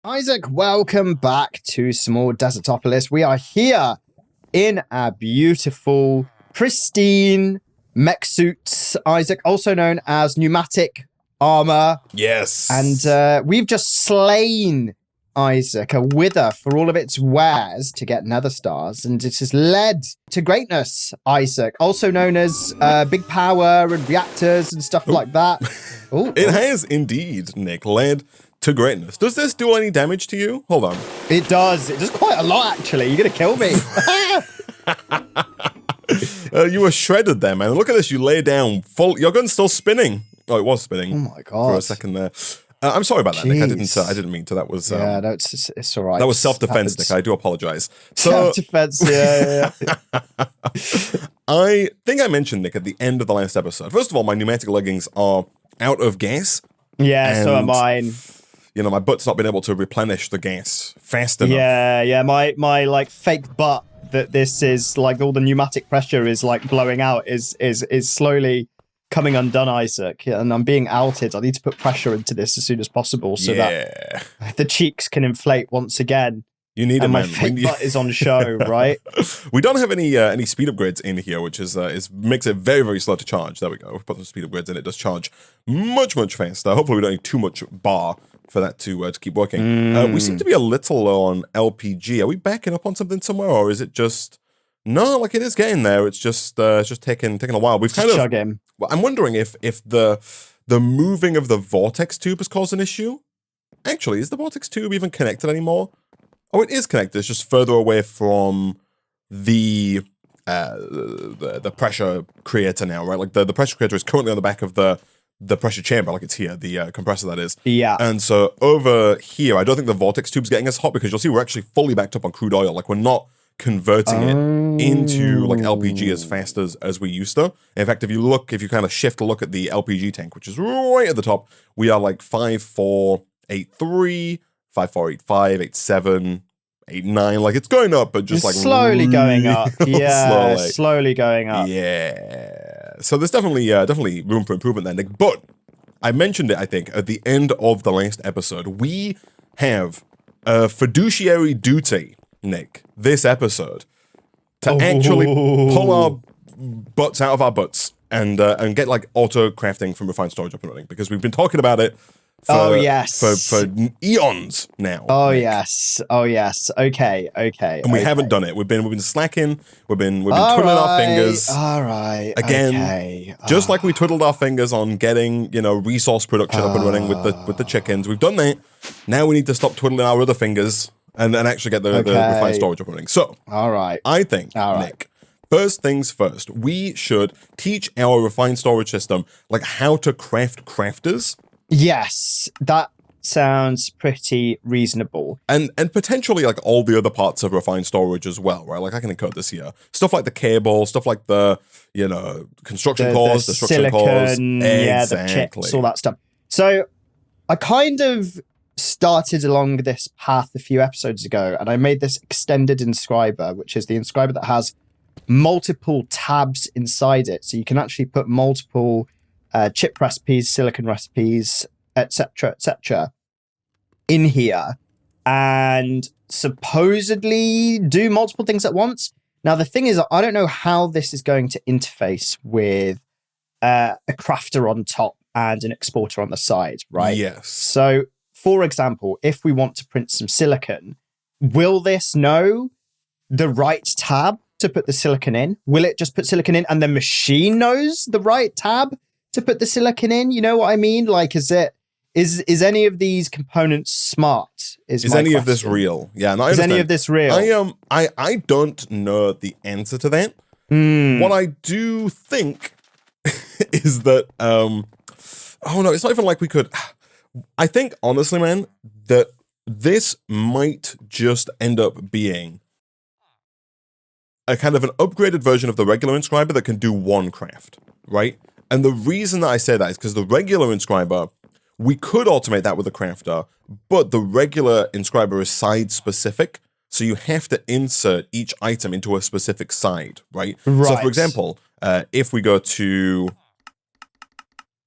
Isaac, welcome back to some more Desertopolis. We are here in our beautiful, pristine mech suits, Isaac, also known as pneumatic armor. Yes. And we've just slain, Isaac, a wither for all of its wares to get nether stars. And it has led to greatness, Isaac, also known as big power and reactors and stuff like that. It has indeed, Nick, led to greatness. Does this do any damage to you? Hold on. It does. It does quite a lot, actually. You're going to kill me. You were shredded there, man. Look at this. You lay down full. Your gun's still spinning. Oh, it was spinning. Oh my god! For a second there. I'm sorry about that, Nick. I didn't mean to. That was yeah. No, it's all right. That was self-defense, Nick. I do apologize. So, self-defense. Yeah. I think I mentioned, Nick, at the end of the last episode. First of all, my pneumatic leggings are out of gas. Yeah. So are mine. You know, my butt's not been able to replenish the gas fast enough. Yeah. My like fake butt that this is like all the pneumatic pressure is like blowing out is slowly coming undone, Isaac, and I'm being outed. I need to put pressure into this as soon as possible so that the cheeks can inflate once again. You need and it, my man. fake butt is on show, right? We don't have any speed upgrades in here, which is makes it very, very slow to charge. There we go. We put some speed upgrades in. It does charge much, much faster. Hopefully, we don't need too much bar for that to keep working. We seem to be a little low on LPG. Are we backing up on something somewhere, or is it just no? Like it is getting there. It's just taking a while. We've kind of. Chugging. Well, I'm wondering if the moving of the vortex tube has caused an issue. Actually, is the vortex tube even connected anymore? Oh, it is connected. It's just further away from the pressure creator now, right? Like the pressure creator is currently on the back of the pressure chamber, like it's here, the compressor that is. Yeah. And so over here, I don't think the vortex tube's getting as hot because you'll see we're actually fully backed up on crude oil. Like we're not converting it into like LPG as fast as we used to. In fact, if you kind of shift to look at the LPG tank, which is right at the top, we are like 5483, 5485, 87, 89. Like it's going up, but just it's like slowly going up. Yeah, slowly going up. Yeah. So there's definitely room for improvement there, Nick. But I mentioned it, I think, at the end of the last episode. We have a fiduciary duty, Nick, this episode, to actually pull our butts out of our butts and get like auto crafting from refined storage up and running, because we've been talking about it for eons now. Oh Nick. yes. Okay. And we haven't done it. We've been slacking. We've been twiddling our fingers. All right. Again, just like we twiddled our fingers on getting, resource production up and running with the chickens. We've done that. Now we need to stop twiddling our other fingers and actually get the refined storage up and running. So, all right. I think, Nick, first things first, we should teach our refined storage system like how to craft crafters. Yes, that sounds pretty reasonable. And potentially like all the other parts of refined storage as well, right? Like I can encode this here. Stuff like the cable, stuff like the, construction cores, the structure cores. Yeah, the chips, all that stuff. So I kind of started along this path a few episodes ago, and I made this extended inscriber, which is the inscriber that has multiple tabs inside it. So you can actually put multiple chip recipes, silicon recipes, etc., in here, and supposedly do multiple things at once. Now, the thing is, I don't know how this is going to interface with a crafter on top and an exporter on the side, right? Yes. So, for example, if we want to print some silicon, will this know the right tab to put the silicon in? Will it just put silicon in and the machine knows the right tab to put the silicon in? You know what I mean? Like, is any of these components smart? Is any of this real? Yeah, no, I understand. Is any of this real? I don't know the answer to that. What I do think is that oh no, it's not even like we could. I think honestly, man, that this might just end up being a kind of an upgraded version of the regular inscriber that can do one craft, right? And the reason that I say that is because the regular inscriber, we could automate that with a crafter, but the regular inscriber is side specific. So you have to insert each item into a specific side, right? So for example, if we go to,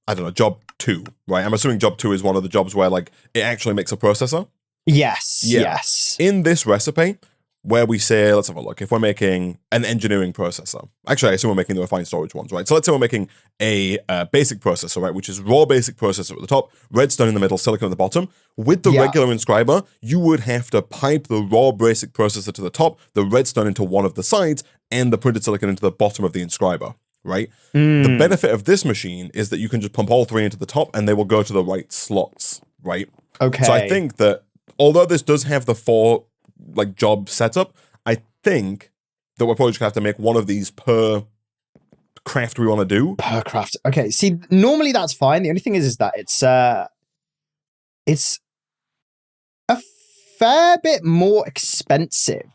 I don't know, job 2, right? I'm assuming job 2 is one of the jobs where like it actually makes a processor. Yes. In this recipe, where we say, let's have a look, if we're making an engineering processor, actually, I assume we're making the refined storage ones, right? So let's say we're making a basic processor, right, which is raw basic processor at the top, redstone in the middle, silicon at the bottom. With the regular inscriber, you would have to pipe the raw basic processor to the top, the redstone into one of the sides, and the printed silicon into the bottom of the inscriber, right? The benefit of this machine is that you can just pump all three into the top, and they will go to the right slots, right? Okay. So I think that, although this does have the 4 job setup, I think that we're probably just gonna have to make one of these per craft we want to do. Per craft. Okay. See, normally that's fine. The only thing is that it's a fair bit more expensive.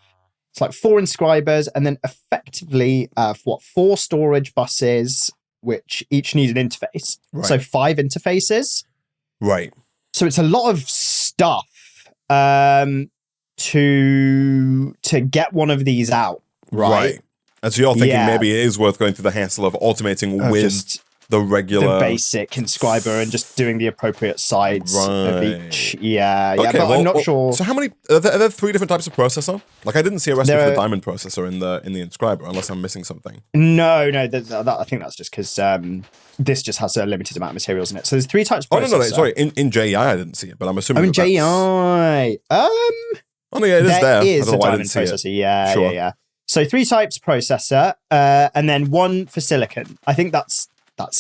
It's like 4 inscribers and then effectively 4 storage buses, which each need an interface. Right. So 5 interfaces. Right. So it's a lot of stuff to get one of these out, right? And so you're thinking maybe it is worth going through the hassle of automating with the regular... the basic inscriber and just doing the appropriate sides of each. Yeah, okay, but I'm not sure. So how many... Are there 3 different types of processor? Like, I didn't see a recipe for the diamond processor in the inscriber, unless I'm missing something. No, I think that's just because this just has a limited amount of materials in it. So there's 3 types of processor. No, sorry. In JEI, I didn't see it, but I'm assuming in JEI. Oh, no, yeah, it is there. There is I don't know a why I diamond didn't see processor. it. Yeah. So 3 types processor, and then 1 for silicon. I think that's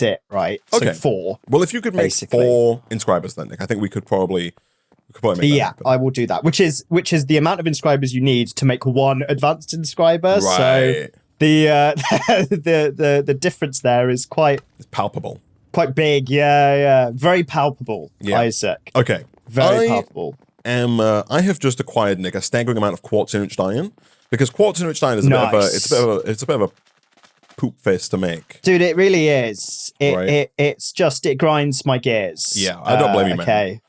it, right? Okay. So 4. Well, if you could make basically 4 inscribers, then Nick, I think we could probably make that happen. I will do that. Which is the amount of inscribers you need to make 1 advanced inscriber. Right. So the difference there is quite palpable. Quite big. Yeah. Very palpable, Isaac. Okay. Very palpable. I have just acquired, Nick, a staggering amount of quartz enriched iron, because quartz enriched iron is a bit of a poop face to make. Dude, it really is. It grinds my gears. Yeah, I don't blame you, man. Okay.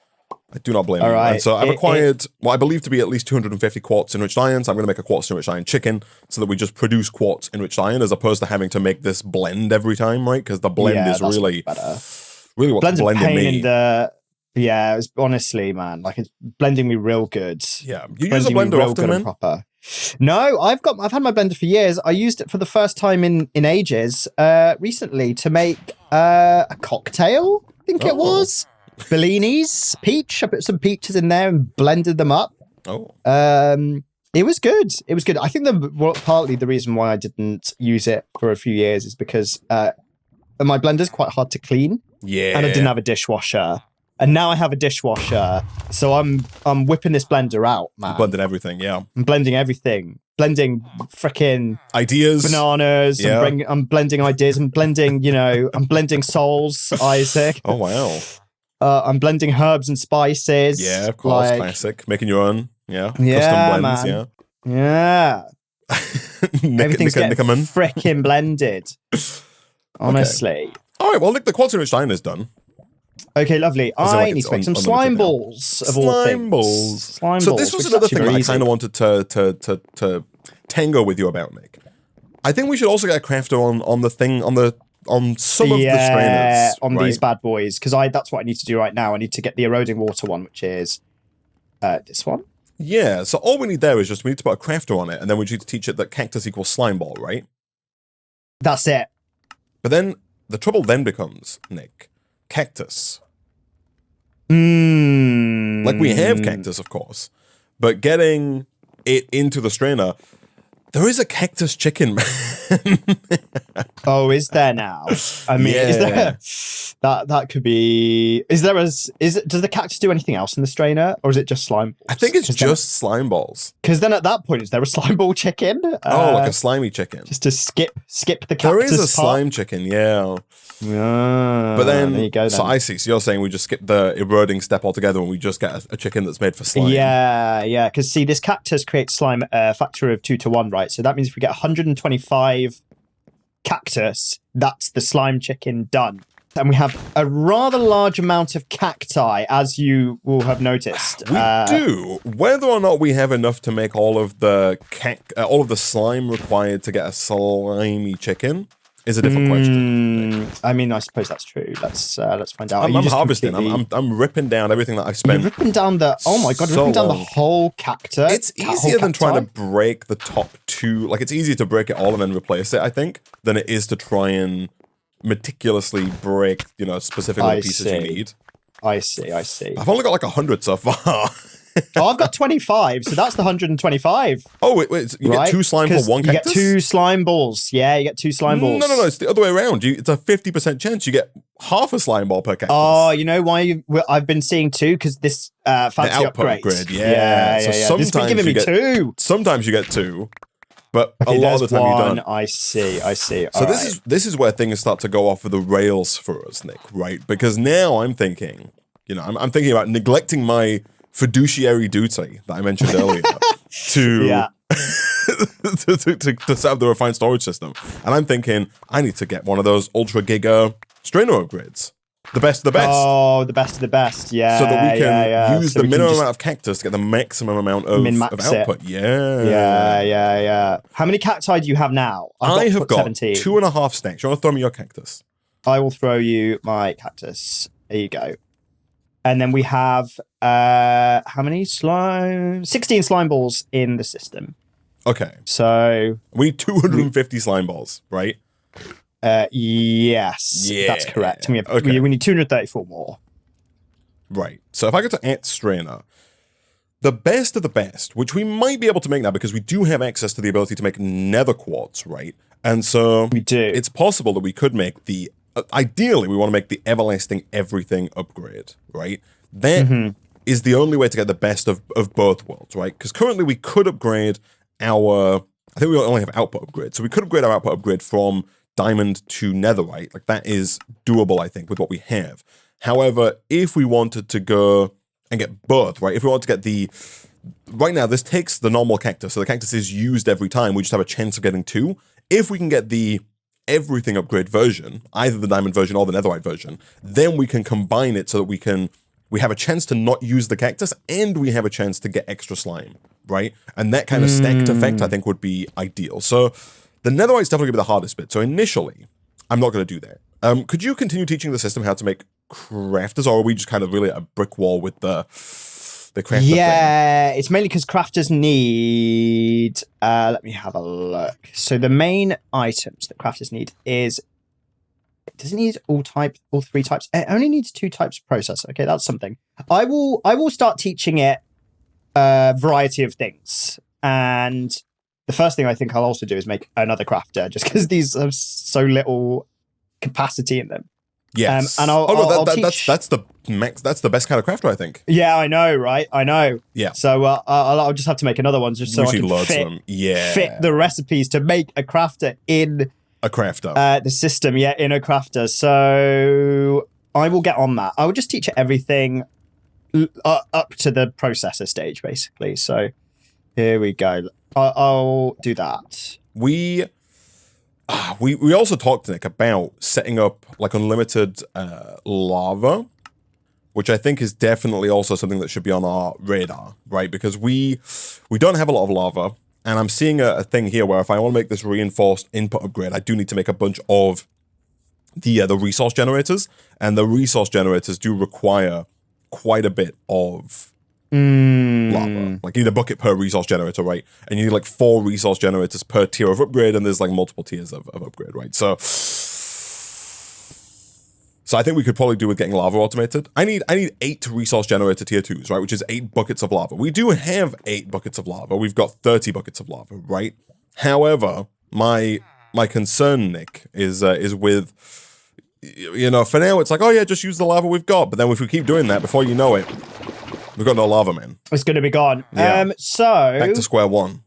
I do not blame you. Right. And so I've acquired what I believe to be at least 250 quartz enriched iron, so I'm going to make a quartz enriched iron chicken so that we just produce quartz enriched iron as opposed to having to make this blend every time, right? Because the blend is really what's blending me. Yeah, it's honestly, man, like it's blending me real good. Yeah, you use a blender often, man? Proper. No, I've had my blender for years. I used it for the first time in ages recently to make a cocktail. I think it was Bellini's peach. I put some peaches in there and blended them up. It was good. I think partly the reason why I didn't use it for a few years is because my blender's quite hard to clean. Yeah, and I didn't have a dishwasher. And now I have a dishwasher, so I'm whipping this blender out, man. Blending everything, yeah. I'm blending everything. Blending freaking ideas, bananas. Yeah. I'm blending ideas. I'm blending, I'm blending souls, Isaac. Oh wow. I'm blending herbs and spices. Yeah, of course, classic. Making your own, custom blends, man. Yeah. Everything's getting freaking blended. Honestly. Okay. All right, well, Nick, the quartz enriched iron is done. Okay, lovely. I need to make some slime balls of all things. Slime balls. So this was another thing that I kind of wanted to tango with you about, Nick. I think we should also get a crafter on some of the strainers. On these bad boys, because that's what I need to do right now. I need to get the eroding water one, which is this one. Yeah, so all we need there is just we need to put a crafter on it, and then we need to teach it that cactus equals slime ball, right? That's it. But then the trouble then becomes, Nick, cactus. Like we have cactus, of course, but getting it into the strainer, there is a cactus chicken, man. Oh, is there now? I mean, is there that could be? Does the cactus do anything else in the strainer, or is it just slime balls? I think it's just slime balls. Because then at that point, is there a slime ball chicken? Like a slimy chicken, just to skip the cactus. There is a slime chicken, yeah. But then, there you go, then. So I see. So you're saying we just skip the eroding step altogether and we just get a chicken that's made for slime. Yeah. Because see, this cactus creates slime factor of 2 to 1, right? So that means if we get 125 cactus, that's the slime chicken done. And we have a rather large amount of cacti, as you will have noticed. We do. Whether or not we have enough to make all of the slime required to get a slimy chicken is a different question. I mean, I suppose that's true. Let's find out. I'm harvesting. I'm ripping down everything that I spent. You're ripping down the ripping down the whole cactus. It's easier than trying to break the top two. Like, it's easier to break it all and then replace it, I think, than it is to try and meticulously break, specifically the pieces you need. I see. I've only got like 100 so far. I've got 25, so that's the 125. Oh, wait, you get 2 slime for 1 cactus? You get 2 slime balls. Yeah, you get 2 slime balls. No, it's the other way around. It's a 50% chance you get half a slime ball per cactus. Oh, you know why I've been seeing 2? Because this fancy upgrade. Yeah. So sometimes it's been giving me 2. Sometimes you get 2, but a lot of the time you don't. I see. So this is where things start to go off of the rails for us, Nick, right? Because now I'm thinking, I'm thinking about neglecting my fiduciary duty that I mentioned earlier to set up the refined storage system. And I'm thinking, I need to get one of those ultra giga strainer upgrades. The best of the best. Oh, the best of the best. Yeah. So that we can use the minimum amount of cactus to get the maximum amount of output. Yeah. How many cacti do you have now? I have got 17. 2.5 stacks. You want to throw me your cactus? I will throw you my cactus. There you go. And then we have how many 16 slime balls in the system. Okay. So we need 250 slime balls, right? Yes. Yeah. That's correct. We need 234 more. Right. So if I go to Ant Strainer, the best of the best, which we might be able to make now because we do have access to the ability to make nether quartz, right? And so we do. It's possible that we could make the ideally, we want to make the everlasting everything upgrade, right? That is the only way to get the best of both worlds, right? Because currently we could upgrade I think we only have output upgrade. So we could upgrade our output upgrade from diamond to netherite. Like, that is doable, I think, with what we have. However, if we wanted to go and get both, right? If we want to get right now, this takes the normal cactus. So the cactus is used every time. We just have a chance of getting 2. If we can get the everything upgrade version, either the diamond version or the netherite version, then we can combine it so that we have a chance to not use the cactus and we have a chance to get extra slime, right? And that kind of stacked effect, I think, would be ideal. So the netherite's definitely going to be the hardest bit. So initially, I'm not going to do that. Could you continue teaching the system how to make crafters, or are we just kind of really at a brick wall with the crafter thing? It's mainly because crafters need let me have a look. So the main items that crafters need does it need all 3 types? It only needs 2 types of processor. Okay, that's something. I will start teaching it a variety of things. And the first thing I think I'll also do is make another crafter, just because these have so little capacity in them. Yes. And I'll teach... that's the max. That's the best kind of crafter, I think. Yeah, I know, right? I know. Yeah. So I'll just have to make another one just so I can fit the recipes to make a crafter in a crafter. The system, in a crafter. So I will get on that. I will just teach it everything up to the processor stage, basically. So here we go. I'll do that. We also talked, Nick, about setting up like unlimited lava, which I think is definitely also something that should be on our radar, right? Because we don't have a lot of lava, and I'm seeing a thing here where if I want to make this reinforced input upgrade, I do need to make a bunch of the resource generators, and the resource generators do require quite a bit of lava. Like, you need a bucket per resource generator, right? And you need like 4 resource generators per tier of upgrade, and there's like multiple tiers of upgrade, right? So I think we could probably do with getting lava automated. I need 8 resource generator tier 2s, right? Which is 8 buckets of lava. We do have 8 buckets of lava. We've got 30 buckets of lava, right? However, my concern, Nick, is with, for now it's like, oh yeah, just use the lava we've got. But then if we keep doing that, before you know it, we've got no lava, man. It's going to be gone. Yeah. So back to square one.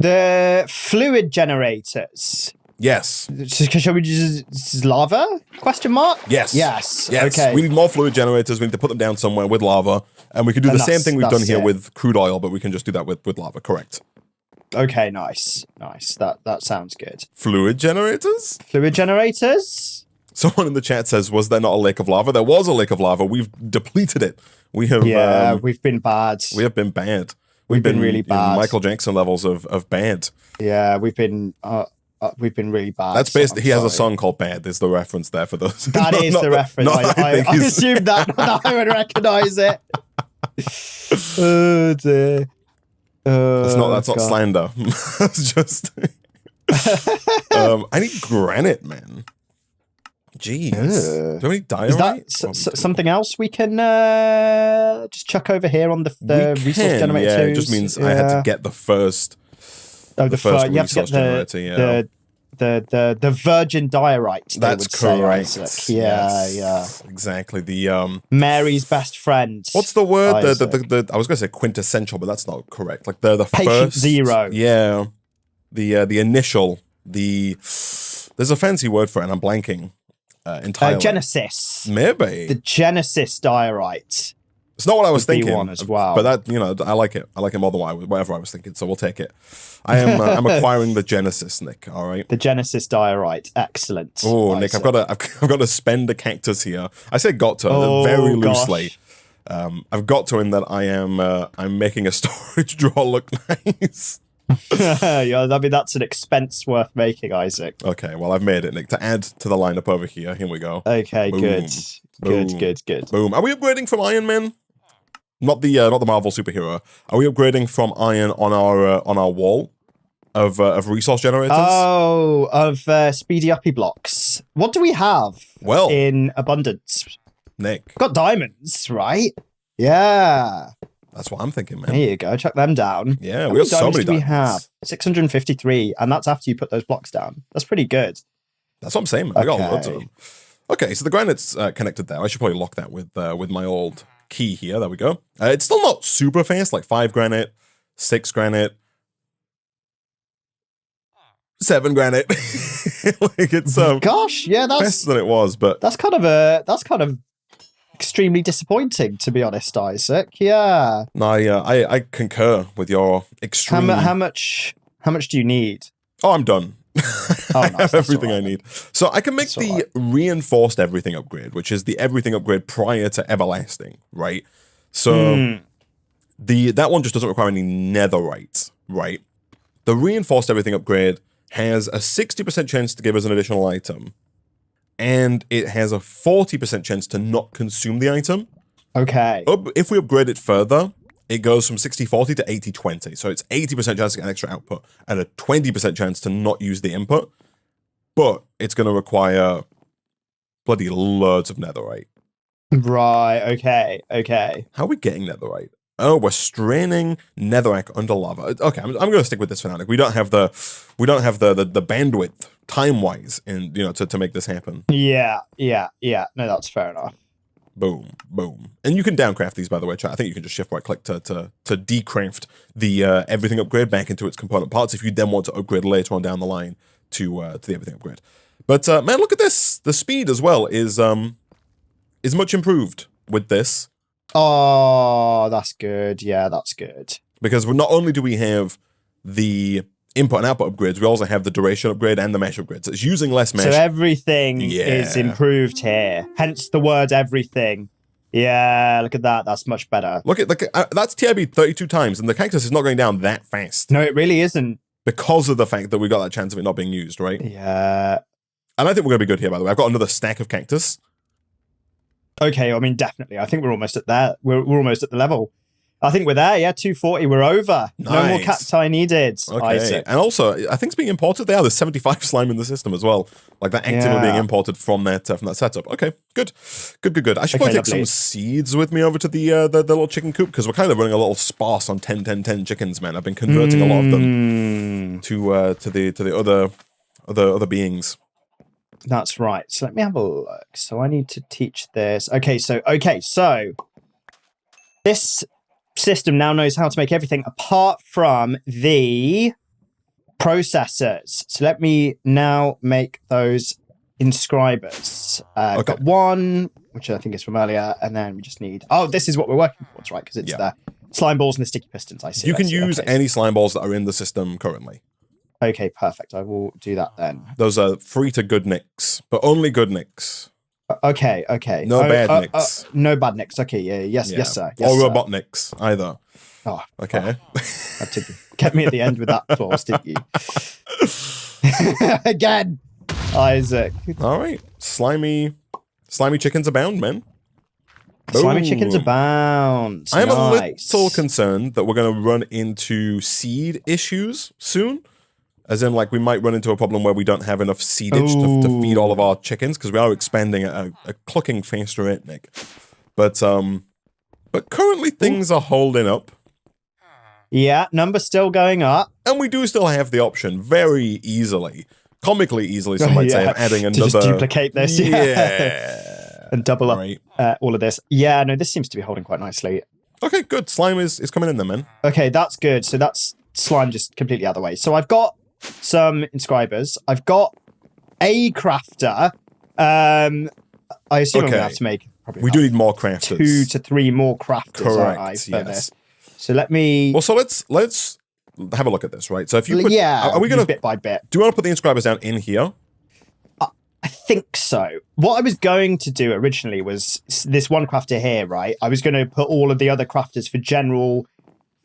The fluid generators. Yes. Shall we just lava? Question mark? Yes. Yes. Yes. Okay. We need more fluid generators. We need to put them down somewhere with lava. And we could do the same thing we've done here with crude oil, but we can just do that with lava, correct? Okay, nice. Nice. That sounds good. Fluid generators? Fluid generators? Someone in the chat says, was there not a lake of lava? There was a lake of lava. We've depleted it. We have... Yeah, we've been bad. We have been bad. We've been really bad. Michael Jackson levels of bad. Yeah, we've been... we've been really bad. That's basically, he has a song called Bad. There's the reference there for those. That is the reference. I assumed that I would recognize it. Oh dear. That's not slander. That's just I need granite, man. Jeez. Do we need diorite? Is that something else we can just chuck over here on the resource generator? Yeah, it just means I had to get the first resource generator. The virgin diorite. That's correct. Yeah. Exactly. The Mary's best friend. What's the word? I was going to say quintessential, but that's not correct. Like the patient first zero. Yeah. The initial. There's a fancy word for it, and I'm blanking entirely. Genesis. Maybe the Genesis diorite. It's not what I was thinking, one as well. But that I like it. I like it more than whatever I was thinking. So we'll take it. I'm acquiring the Genesis, Nick. All right. The Genesis diorite. Excellent. Oh, Nick, I've got to spend a cactus here. I say got to very loosely. I've got to in that I'm making a storage drawer look nice. Yeah, I mean that's an expense worth making, Isaac. Okay, well I've made it, Nick. To add to the lineup over here. Here we go. Okay, Boom. Good. Boom. Are we upgrading from Iron Man? Not the Marvel superhero. Are we upgrading from iron on our wall of resource generators? Oh, of speedy uppy blocks. What do we have? Well, in abundance, Nick. We've got diamonds, right? Yeah. That's what I'm thinking, man. There you go. Chuck them down. Yeah, we got so many diamonds. We have 653, and that's after you put those blocks down. That's pretty good. That's what I'm saying, man. We got loads of them. Okay, so the granite's connected there. I should probably lock that with my old key here. There we go. It's still not super fast, like 5 granite, 6 granite, 7 granite. Like it's gosh, yeah, that's faster than it was, but that's kind of extremely disappointing, to be honest, Isaac. Yeah. No, I concur with your extreme. How much do you need? Oh, I'm done. I have everything I need. So I can make the reinforced everything upgrade, which is the everything upgrade prior to everlasting, right? So that one just doesn't require any netherite, right? The reinforced everything upgrade has a 60% chance to give us an additional item, and it has a 40% chance to not consume the item. Okay. If we upgrade it further, it goes from 60-40 to 80-20. So it's 80% chance to get an extra output and a 20% chance to not use the input. But it's going to require bloody loads of netherite. Right, okay. How are we getting netherite? Oh, we're straining netherrack under lava. Okay, I'm going to stick with this for now. Like, we don't have the bandwidth time-wise to make this happen. Yeah. No, that's fair enough. Boom. And you can downcraft these, by the way, chat. I think you can just shift right click to decraft the everything upgrade back into its component parts if you then want to upgrade later on down the line to the everything upgrade. But man, look at this. The speed as well is much improved with this. Oh, that's good. Yeah, that's good. Because not only do we have the input and output upgrades, we also have the duration upgrade and the mesh upgrades. So it's using less mesh. So everything is improved here. Hence the word everything. Yeah, look at that. That's much better. Look at that's TIB 32 times, and the cactus is not going down that fast. No, it really isn't. Because of the fact that we got that chance of it not being used, right? Yeah. And I think we're going to be good here, by the way. I've got another stack of cactus. Okay, I mean, definitely. I think we're almost at that. We're almost at the level. I think we're there, yeah, 240, we're over. Nice. No more cacti needed, okay. Isaac. And also, I think it's being imported there. There's 75 slime in the system as well. Like that actively being imported from that setup. Okay, good. I should probably take some seeds with me over to the little chicken coop, because we're kind of running a little sparse on 10 chickens, man. I've been converting a lot of them to the other beings. That's right. So let me have a look. So I need to teach this. Okay, so this system now knows how to make everything apart from the processors. So let me now make those inscribers. I've got one, which I think is from earlier, and then we just need... Oh, this is what we're working towards, right? Because it's the slime balls and the sticky pistons. I see. You can use any slime balls that are in the system currently. Okay, perfect. I will do that then. Those are free to good nicks, but only good nicks. Okay. No bad nicks. No bad nicks. Okay, yes, sir. Yes, or sir. robot nicks, either. Oh, okay. Kept me at the end with that clause, didn't you? Again, Isaac. All right. Slimy chickens abound, man. Slimy chickens abound. I'm a little concerned that we're going to run into seed issues soon. As in, like, we might run into a problem where we don't have enough seedage to feed all of our chickens, because we are expanding at a clicking faster rate, Nick. But currently things are holding up. Yeah, number's still going up. And we do still have the option very easily, comically easily, some might say, of adding another... To just duplicate this. Yeah. And double up all of this. Yeah, no, this seems to be holding quite nicely. Okay, good. Slime is coming in there, man. Okay, that's good. So that's slime just completely out of the way. So I've got some inscribers. I've got a crafter. I assume I'm going to have to make... We do need more crafters. 2 to 3 more crafters, correct, yes. So let me... Well, so let's have a look at this, right? So if you put... Yeah, are we going to... bit by bit. Do you want to put the inscribers down in here? I think so. What I was going to do originally was this one crafter here, right? I was going to put all of the other crafters for general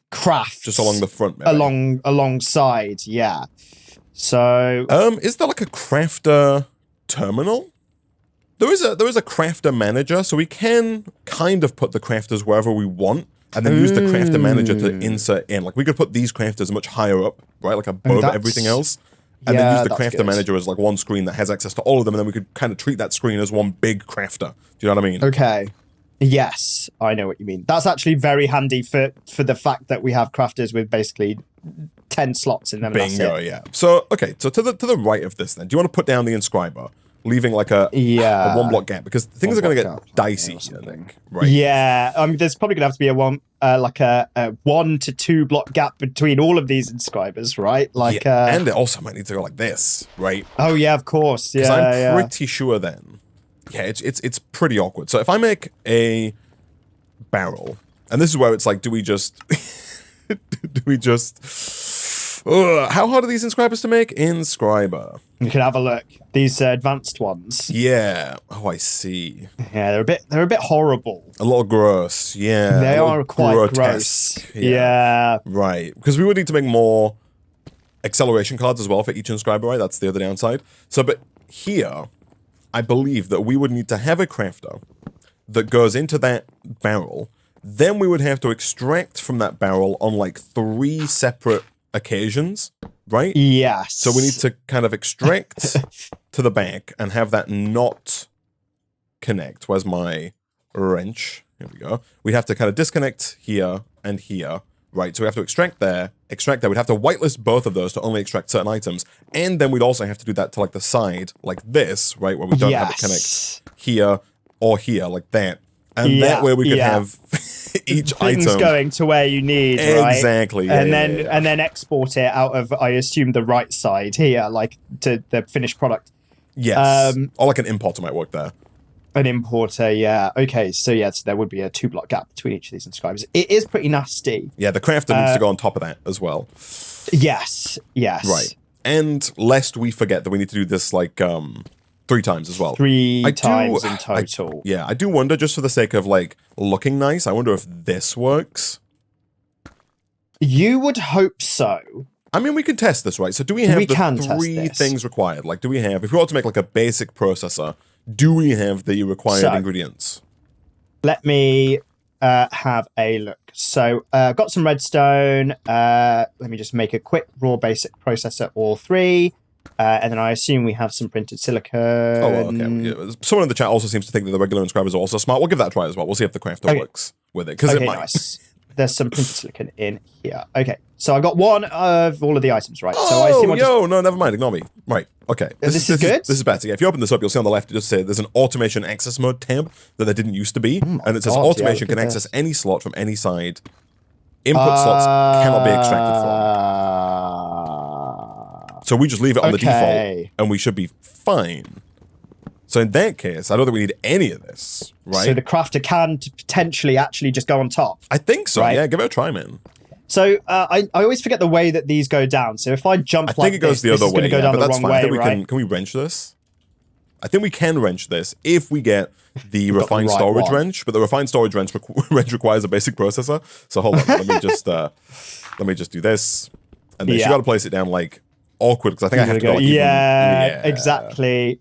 crafts. Just along the front, maybe. Alongside, yeah. So... is there like a crafter terminal? There is a crafter manager, so we can kind of put the crafters wherever we want, and then use the crafter manager to insert in. Like, we could put these crafters much higher up, right? Like above everything else. And then use the crafter manager as like one screen that has access to all of them, and then we could kind of treat that screen as one big crafter. Do you know what I mean? Okay. Yes, I know what you mean. That's actually very handy for the fact that we have crafters with basically 10 slots in them. Bingo, yeah. So, okay, so to the right of this then, do you want to put down the inscriber? Leaving like a 1 block gap, because things are going to get dicey here, I think. Right? Yeah, I mean, there's probably going to have to be a 1 to 2 block gap between all of these inscribers, right? Like, and it also might need to go like this, right? Oh yeah, of course. Yeah, I'm pretty sure then. Yeah, it's pretty awkward. So if I make a barrel, and this is where it's like, do we just how hard are these inscribers to make? Inscriber. You can have a look. These advanced ones. Yeah. Oh, I see. Yeah, they're a bit horrible. A little gross. Yeah. They are quite gross. Yeah. Right. Because we would need to make more acceleration cards as well for each inscriber, right? That's the other downside. So, but here, I believe that we would need to have a crafter that goes into that barrel. Then we would have to extract from that barrel on like 3 separate occasions, right? Yes. So we need to kind of extract to the back and have that not connect. Where's my wrench? Here we go. We have to kind of disconnect here and here, right? So we have to extract there. We'd have to whitelist both of those to only extract certain items. And then we'd also have to do that to like the side, like this, right? Where we don't have it connect here or here, like that. And that way we could have each things item going to where you need, right? Exactly. And then export it out of, I assume, the right side here, like to the finished product. Yes. Or like an importer might work there. An importer, yeah. Okay, so yes, there would be a 2 block gap between each of these inscribers. It is pretty nasty. Yeah, the crafter needs to go on top of that as well. Yes. Right. And lest we forget that we need to do this like 3 times as well. 3 times in total. I do wonder, just for the sake of like looking nice, I wonder if this works. You would hope so. I mean, we can test this, right? So do we have the 3 things required? Like, do we have, if we want to make like a basic processor, do we have the required ingredients? Let me have a look. So I've got some redstone. Let me just make a quick raw basic processor, all 3. And then I assume we have some printed silicon. Oh, well, okay. Someone in the chat also seems to think that the regular inscribers are also smart. We'll give that a try as well. We'll see if the crafter works with it, because it might. Nice. There's some printed silicon in here. Okay, so I got 1 of all of the items, right? Oh, so I assume no, never mind. Ignore me. Right, okay. This is good? This is better. Yeah, if you open this up, you'll see on the left, it just say there's an automation access mode tab that there didn't used to be. And it says automation can access any slot from any side. Input slots cannot be extracted from. So we just leave it on the default, and we should be fine. So in that case, I don't think we need any of this, right? So the crafter can potentially actually just go on top. I think so, right? Yeah, give it a try, man. So I always forget the way that these go down. So if I jump I think it goes the other way, go down but the that's wrong fine. Way, Can we wrench this? I think we can wrench this if we get the refined storage wrench, but the refined storage wrench requires a basic processor. So hold on, let me just do this. And then you got to place it down like awkward because I think I have to go like yeah, exactly.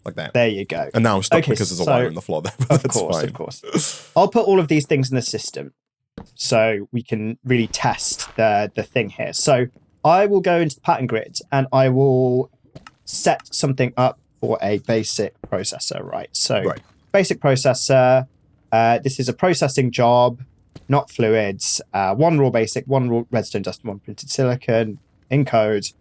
Like that. There you go. And now I'm stuck because there's a wire in the floor there. But of course. I'll put all of these things in the system so we can really test the thing here. So I will go into the pattern grid and I will set something up for a basic processor, right? So basic processor, this is a processing job, not fluids, one raw basic, one raw redstone dust, one printed silicon, encode.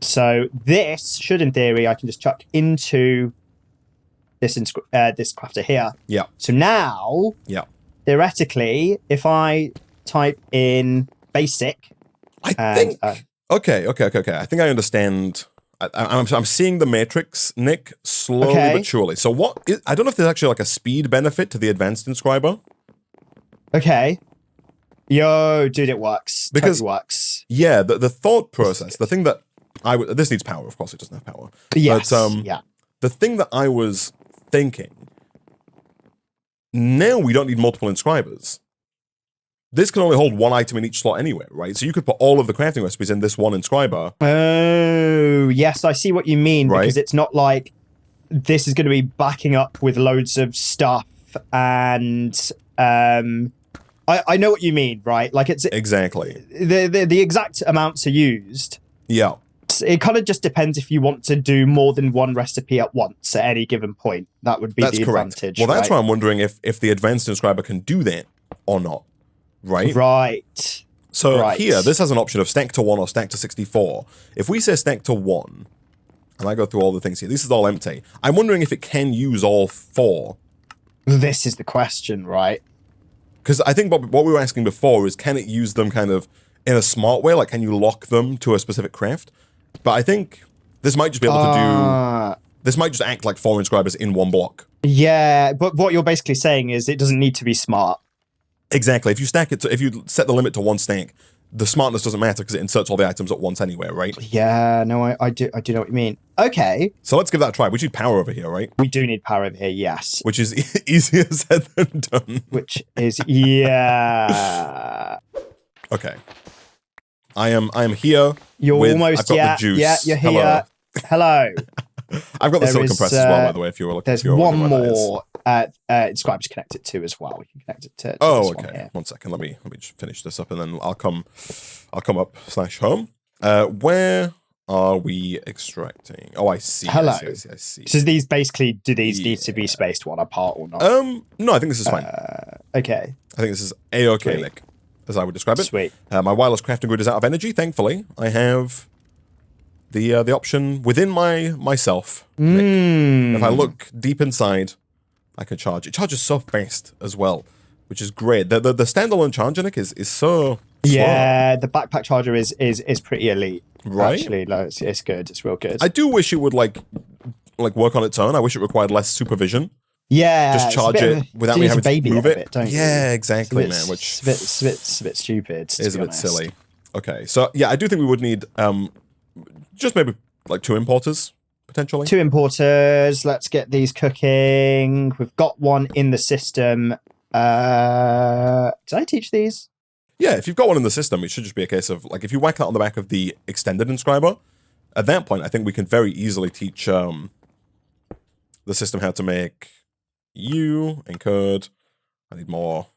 So this should, in theory, I can just chuck into this this crafter here. Yeah. So now, theoretically, if I type in basic, I think. Okay. I think I understand. I'm seeing the matrix, Nick, slowly but surely. So I don't know if there's actually like a speed benefit to the advanced inscriber. Okay. Yo, dude, it works. Because totally works. Yeah, the thought process, the thing that this needs power, of course it doesn't have power. Yes, but, the thing that I was thinking, now we don't need multiple inscribers. This can only hold one item in each slot anyway, right? So you could put all of the crafting recipes in this one inscriber. Oh, yes, I see what you mean. Right? Because it's not like this is going to be backing up with loads of stuff and... I know what you mean, right? Like it's... Exactly. The exact amounts are used. Yeah. It kind of just depends if you want to do more than one recipe at once at any given point. That would be the advantage. Well, that's why I'm wondering if the advanced inscriber can do that or not. Right? Right. So here, this has an option of stack to 1 or stack to 64. If we say stack to 1, and I go through all the things here, this is all empty. I'm wondering if it can use all 4. This is the question, right? Because I think what we were asking before is, can it use them kind of in a smart way? Like, can you lock them to a specific craft? But I think this might just be able to do... This might just act like 4 inscribers in one block. Yeah, but what you're basically saying is it doesn't need to be smart. Exactly. If you stack it, if you set the limit to 1 stack, the smartness doesn't matter because it inserts all the items at once anyway, right? Yeah, no, I do know what you mean. Okay. So let's give that a try. We need power over here, right? We do need power over here, yes. Which is easier said than done. Which is, yeah. Okay. I am here. You're almost, I've got the juice. Yeah, you're here. Hello. I've got the silicon press as well, by the way, if you were looking. There's one more inscriber to connect it to as well. We can connect it to this one here. 1 second. Let me just finish this up and then I'll come up/home. Where are we extracting? Oh, I see. Hello. I see. So these basically, do these need to be spaced one apart or not? No, I think this is fine. Okay. I think this is A-okay, Nick, as I would describe it. Sweet. My wireless crafting grid is out of energy, thankfully. I have the option within myself. Nick. If I look deep inside, I can charge. It charges so fast as well, which is great. The standalone charger, Nick, is so yeah, slow. The backpack charger is pretty elite. Right? Actually, no, it's good. It's real good. I do wish it would like work on its own. I wish it required less supervision. Yeah, just charge it without me having to move it. Don't yeah, exactly, man. Which it's a bit stupid. It is a bit silly. Okay, so yeah, I do think we would need just maybe like 2 importers potentially. 2 importers. Let's get these cooking. We've got one in the system. Did I teach these? Yeah, if you've got one in the system, it should just be a case of like if you whack that on the back of the extended inscriber, at that point, I think we can very easily teach the system how to make encode. I need more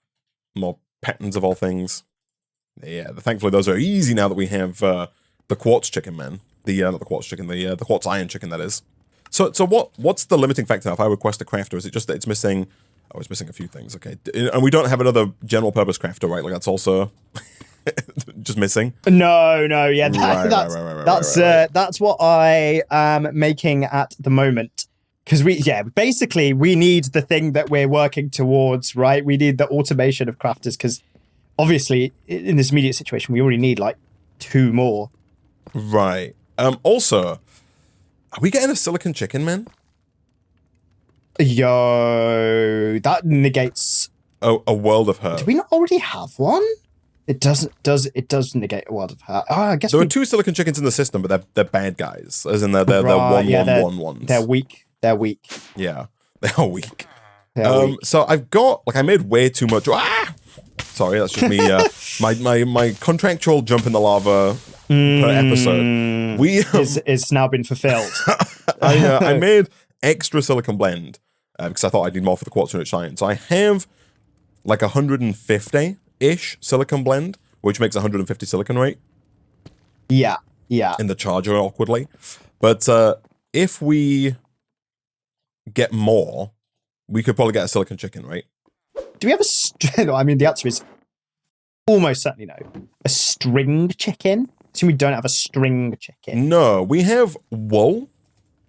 patterns of all things. Yeah, thankfully those are easy now that we have the quartz chicken, man. Not the quartz chicken, the quartz iron chicken, that is. So what's the limiting factor now if I request a crafter? Is it just that it's missing? Oh, it's missing a few things. Okay, and we don't have another general purpose crafter, right? Like that's also just missing. No, yeah, that's what I am making at the moment. Because basically we need the thing that we're working towards, right? We need the automation of crafters because obviously in this immediate situation we already need like 2 more. Right. Also, are we getting a silicon chicken, man? Yo, that negates a world of hurt. Do we not already have one? It does negate a world of hurt. Oh, I guess there are 2 silicon chickens in the system, but they're bad guys. As in they're 1-1-1-1s. They're weak. Yeah, they are weak. So I've got I made way too much. Sorry, that's just me. My contractual jump in the lava per episode. We is now been fulfilled. I made extra silicon blend because I thought I'd need more for the quartz unit shine. So I have like 150-ish silicon blend, which makes 150 silicon rate. Yeah. In the charger, awkwardly. But if we get more, we could probably get a silicon chicken, right? Do we have I mean, the answer is almost certainly no. A string chicken? So we don't have a string chicken. No, we have wool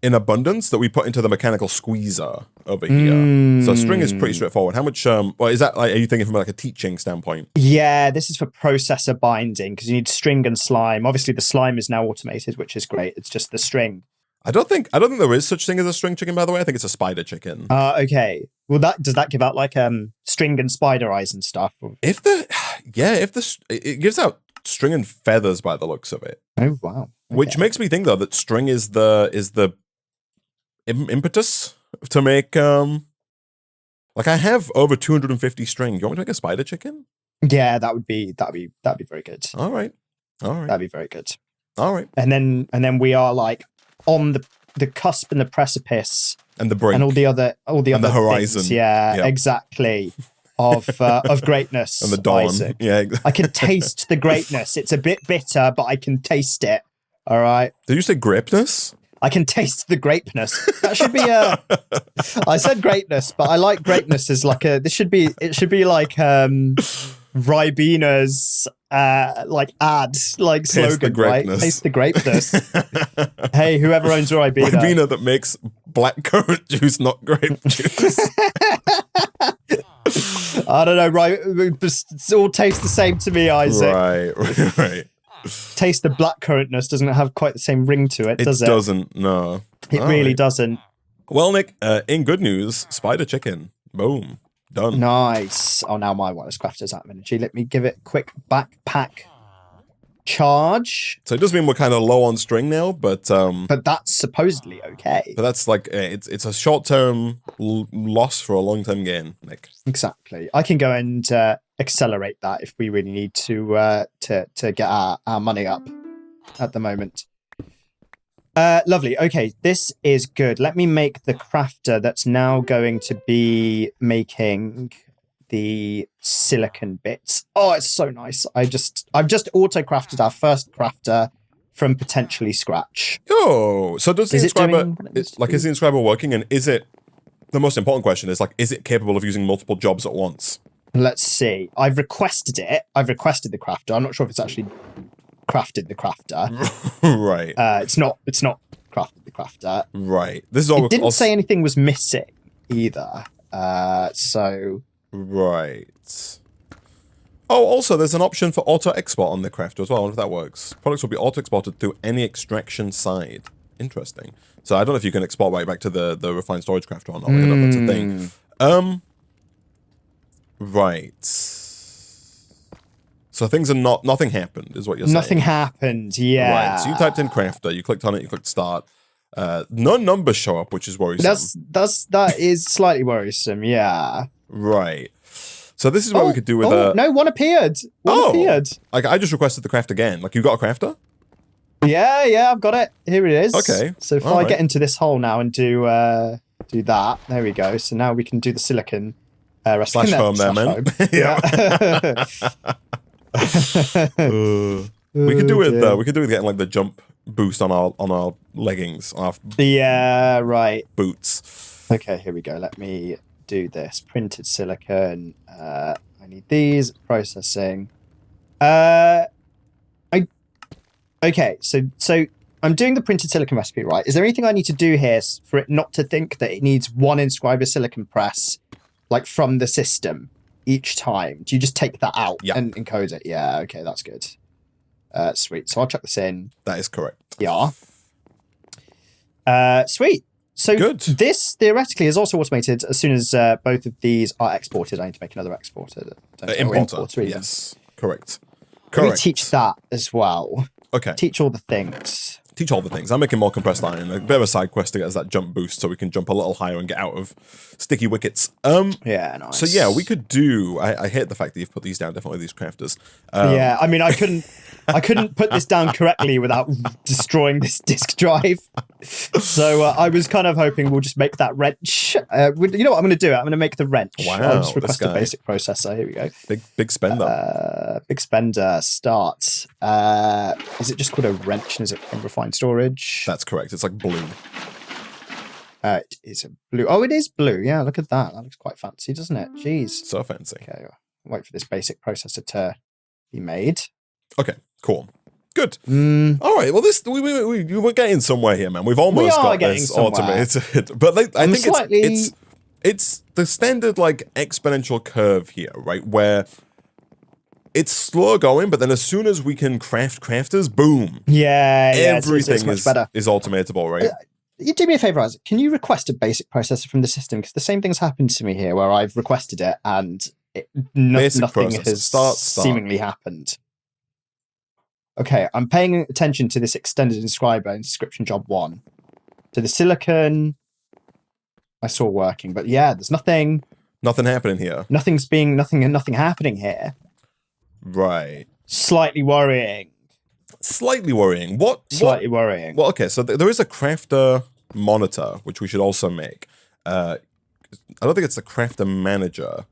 in abundance that we put into the mechanical squeezer over here. So string is pretty straightforward. How much, well, is that, like, are you thinking from like a teaching standpoint? Yeah, this is for processor binding because you need string and slime. Obviously the slime is now automated, which is great. It's just the string. I don't think there is such thing as a string chicken, by the way. I think it's a spider chicken. Okay. Well, does that give out like string and spider eyes and stuff? It gives out string and feathers by the looks of it. Oh wow. Okay. Which makes me think though that string is the impetus to make like I have over 250 string. You want me to make a spider chicken? Yeah, that'd be very good. All right. That'd be very good. All right. And then we are like on the cusp and the precipice and the brink and all the other and the horizon. Things. Yeah, exactly. Of greatness and the dawn. Isaac. Yeah, I can taste the greatness. It's a bit bitter, but I can taste it. All right. Did you say grapeness? I can taste the grapeness. That should be I said greatness, but I like greatness as like it should be like Ribina's like ad, like Taste slogan, right? Taste the greatness. Hey, whoever owns Ribena. Ribena that makes blackcurrant juice, not grape juice. I don't know, right? It all tastes the same to me, Isaac. Right. Taste the blackcurrantness doesn't have quite the same ring to it, does it? It doesn't, no. It really doesn't. Well, Nick, in good news, spider chicken. Boom. Done. Nice. Oh, now my wireless crafter's out of energy. Let me give it a quick backpack charge. So it does mean we're kind of low on string now, but that's supposedly okay. But that's like it's a short-term loss for a long-term gain, Nick. Exactly. I can go and accelerate that if we really need to get our money up at the moment. Lovely. Okay, this is good. Let me make the crafter that's now going to be making the silicon bits. Oh, it's so nice. I've just auto-crafted our first crafter from potentially scratch. Oh, so does the inscriber, is the inscriber working, and is it, the most important question is, like, is it capable of using multiple jobs at once? Let's see. I've requested it. I've requested the crafter. I'm not sure if it's actually crafted the crafter. Right. It's not crafted the crafter. Right. This is all. It didn't say anything was missing either. So. Right. Oh, also, there's an option for auto-export on the crafter as well. I wonder if that works. Products will be auto-exported through any extraction side. Interesting. So I don't know if you can export right back to the refined storage crafter or not. I don't know if that's a thing. Right. So things are nothing happened, is what you're saying. Nothing happened, yeah. Right, so you typed in crafter, you clicked on it, you clicked start. No numbers show up, which is worrisome. That is slightly worrisome, yeah. Right. So this is what we could do with no, one appeared. One appeared. Like, I just requested the craft again. Like, you got a crafter? Yeah, I've got it. Here it is. Okay. So if I get into this hole now and do that, there we go. So now we can do the silicon recipe. Slash home there, man. Yeah. We could do with we could do with getting like the jump boost on our leggings, on our boots. Okay, here we go. Let me do this. Printed silicon. I need these. Processing. Okay, so I'm doing the printed silicon recipe, right? Is there anything I need to do here for it not to think that it needs one inscriber silicon press, like from the system each time? Do you just take that out and encode it? Yeah, okay, that's good. Sweet. So I'll chuck this in. That is correct. Yeah. Sweet. So this theoretically is also automated as soon as both of these are exported. I need to make another exporter. Importer. Yes. Correct. Let me teach that as well. Okay. Teach all the things. Teach all the things. I'm making more compressed iron. A bit of a side quest to get us that jump boost so we can jump a little higher and get out of sticky wickets. Yeah, nice. So yeah, we could do... I hate the fact that you've put these down, definitely, these crafters. Yeah, I mean, I couldn't I couldn't put this down correctly without destroying this disk drive. So I was kind of hoping we'll just make that wrench. You know what I'm going to do? I'm going to make the wrench. Wow, I'll just request a basic processor. Here we go. Big spender. Big spender. Start. Is it just called a wrench? And is it from refined storage? That's correct. It's like blue. It is a blue. Oh, it is blue. Yeah, look at that. That looks quite fancy, doesn't it? Jeez. So fancy. Okay, wait for this basic processor to be made. Okay, cool. Good. All right. Well, we're getting somewhere here, man. We've almost got this automated. But I think it's the standard like exponential curve here, right? Where it's slow going, but then as soon as we can craft crafters, boom. Yeah, everything it's much better. is automatable, right? You do me a favor, Isaac. Can you request a basic processor from the system? Because the same thing's happened to me here, where I've requested it and nothing has seemingly happened. Okay, I'm paying attention to this extended inscriber in description job 1. So the silicon I saw working, but yeah, there's nothing happening here. Nothing happening here. Right. Slightly worrying. Slightly worrying. Slightly worrying. Well, okay, so there is a crafter monitor, which we should also make. I don't think it's the crafter manager.